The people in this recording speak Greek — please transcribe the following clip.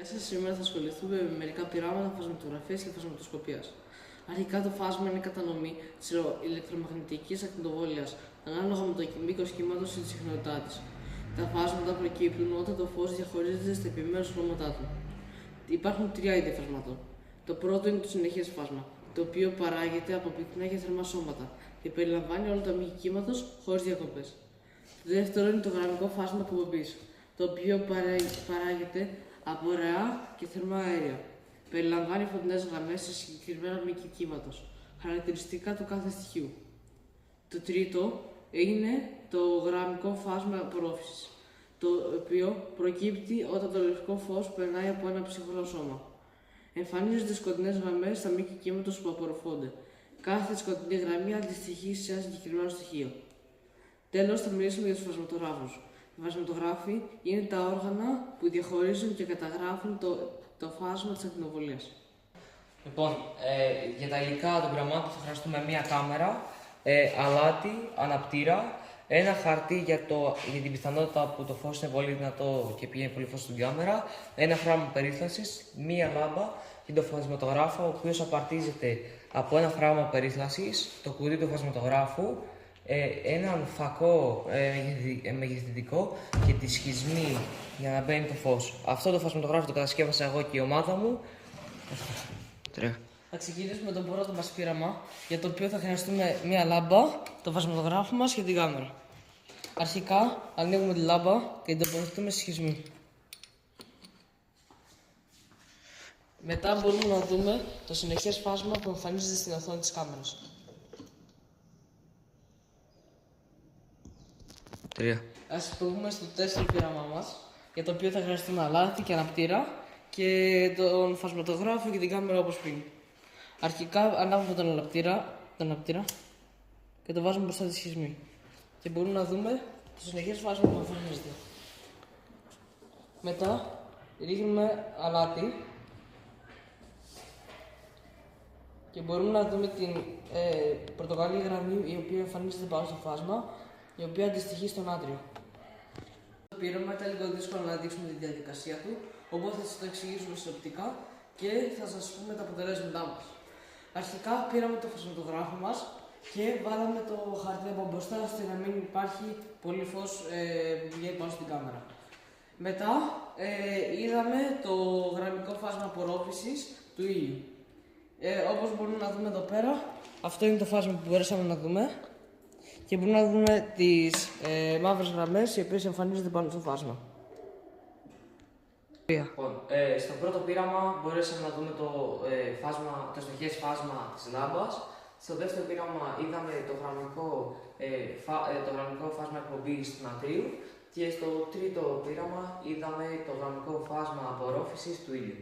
Σήμερα θα ασχοληθούμε με μερικά πειράματα φασματογραφίας και φασματοσκοπίας. Αρχικά το φάσμα είναι κατανομή της ηλεκτρομαγνητικής ακτινοβολίας ανάλογα με το μήκος κύματος και τη συχνότητά της. Τα φάσματα προκύπτουν όταν το φως διαχωρίζεται στα επιμέρους χρώματά του. Υπάρχουν τρία είδη φασμάτων. Το πρώτο είναι το συνεχές φάσμα, το οποίο παράγεται από πυκνά και θερμά σώματα και περιλαμβάνει όλα τα μήκη κύματος χωρίς διακοπές. Το δεύτερο είναι το γραμμικό φάσμα εκπομπής, το οποίο παράγεται από ωραία και θερμά αέρια. Περιλαμβάνει φωτεινές γραμμές σε συγκεκριμένα μήκη κύματος, χαρακτηριστικά του κάθε στοιχείου. Το τρίτο είναι το γραμμικό φάσμα απορρόφησης, το οποίο προκύπτει όταν το ηλεκτρικό φως περνάει από ένα ψυχρό σώμα. Εμφανίζονται σκοτεινές γραμμές στα μήκη κύματος που απορροφώνται. Κάθε σκοτεινή γραμμή αντιστοιχεί σε ένα συγκεκριμένο στοιχείο. Τέλος, θα μιλήσουμε για τους φασματογράφους. Οι φασματογράφοι είναι τα όργανα που διαχωρίζουν και καταγράφουν το φάσμα της ακτινοβολίας. Λοιπόν, για τα υλικά των πειραμάτων θα χρειαστούμε μία κάμερα, αλάτι, αναπτήρα, ένα χαρτί για την πιθανότητα που το φως είναι πολύ δυνατό και πηγαίνει πολύ φως στην κάμερα, ένα φράγμα περίστασης, μία λάμπα και το φασματογράφο, ο οποίος απαρτίζεται από ένα φράγμα περίστασης, το κουτί του φασματογράφου, έναν φακό μεγεθυντικό και τη σχισμή για να μπαίνει το φως. Αυτό το φασματογράφο το κατασκεύασα εγώ και η ομάδα μου. Θα ξεκινήσουμε με το πρώτο μας πείραμα, για το οποίο θα χρειαστούμε μία λάμπα, το φασματογράφο μας και την κάμερα. Αρχικά ανοίγουμε τη λάμπα και την τοποθετούμε στη σχισμή. Μετά μπορούμε να δούμε το συνεχές φάσμα που εμφανίζεται στην οθόνη της κάμερας. Ας πούμε στο δεύτερο πείραμά μας, για το οποίο θα χρειαστούμε αλάτι και αναπτήρα και τον φασματογράφο και την κάμερα όπως πριν. Αρχικά ανάβουμε τον αναπτήρα και το βάζουμε μπροστά τη σχισμή. Και μπορούμε να δούμε το συνεχές φάσμα που εμφανίζεται. Μετά ρίχνουμε αλάτι και μπορούμε να δούμε την πορτοκαλί γραμμή η οποία εμφανίζεται πάνω στο φάσμα, η οποία αντιστοιχεί στον νάτριο. Το πείραμα ήταν λίγο δύσκολο να δείξουμε τη διαδικασία του, οπότε θα σας το εξηγήσουμε συνοπτικά και θα σας πούμε τα αποτελέσματά μας. Αρχικά πήραμε το φασματογράφο μας και βάλαμε το χαρτί από μπροστά ώστε να μην υπάρχει πολύ φως που βγαίνει πάνω στην κάμερα. Μετά είδαμε το γραμμικό φάσμα απορρόφησης του ήλιου. Όπως μπορούμε να δούμε εδώ πέρα, αυτό είναι το φάσμα που μπορέσαμε να δούμε. Και μπορούμε να δούμε τις μαύρες γραμμές οι οποίες εμφανίζονται πάνω στο φάσμα. Λοιπόν, στο πρώτο πείραμα μπορέσαμε να δούμε το συνεχές φάσμα της λάμπας. Στο δεύτερο πείραμα είδαμε το γραμμικό φάσμα εκπομπής του νατρίου και στο τρίτο πείραμα είδαμε το γραμμικό φάσμα απορρόφησης του ήλιου.